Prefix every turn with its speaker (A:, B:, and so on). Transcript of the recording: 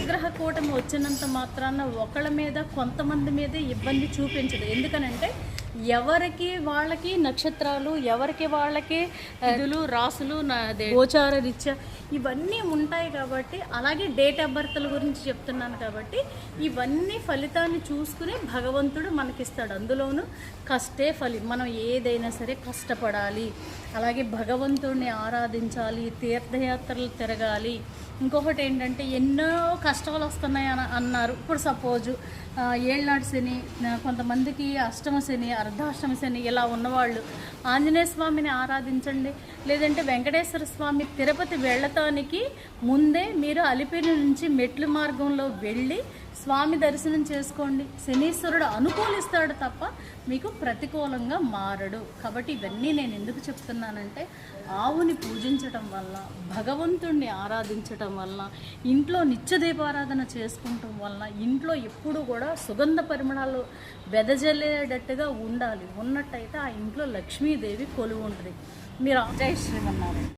A: నవగ్రహ కూటమి వచ్చినంత మాత్రాన ఒకళ్ళ మీద కొంతమంది మీదే ఇబ్బంది చూపించదు. ఎందుకనంటే ఎవరికి వాళ్ళకి నక్షత్రాలు, ఎవరికి వాళ్ళకి ఇదులు, రాసులు, గోచార రీత్యా ఇవన్నీ ఉంటాయి కాబట్టి, అలాగే డేట్ ఆఫ్ బర్త్ల గురించి చెప్తున్నాను కాబట్టి ఇవన్నీ ఫలితాన్ని చూసుకుని భగవంతుడు మనకిస్తాడు. అందులోనూ కష్టే మనం ఏదైనా సరే కష్టపడాలి, అలాగే భగవంతుడిని ఆరాధించాలి, తీర్థయాత్రలు తిరగాలి. ఇంకొకటి ఏంటంటే ఎన్నో కష్టాలు వస్తున్నాయి అన్నారు. ఇప్పుడు సపోజు ఏళ్ళనాడు శని, కొంతమందికి అష్టమ శని, అర్ధాష్టమ శని ఇలా ఉన్నవాళ్ళు ఆంజనేయ స్వామిని ఆరాధించండి. లేదంటే వెంకటేశ్వర స్వామి తిరుపతి వెళ్ళటానికి ముందే మీరు అలిపిరి నుంచి మెట్ల మార్గంలో వెళ్ళి స్వామి దర్శనం చేసుకోండి. శనీశ్వరుడు అనుకూలిస్తాడు తప్ప మీకు ప్రతికూలంగా మారడు. కాబట్టి ఇవన్నీ నేను ఎందుకు చెప్తున్నానంటే, ఆవుని పూజించటం వల్ల, భగవంతుణ్ణి ఆరాధించటం వల్ల, ఇంట్లో నిత్య దీపారాధన చేసుకుంటం వల్ల ఇంట్లో ఎప్పుడు కూడా సుగంధ పరిమళాలు వెదజల్లేటట్టుగా ఉండాలి. ఉన్నట్టయితే ఆ ఇంట్లో లక్ష్మీదేవి కొలువు ఉంటుంది. మీరు జై శ్రీమన్నారాయణ.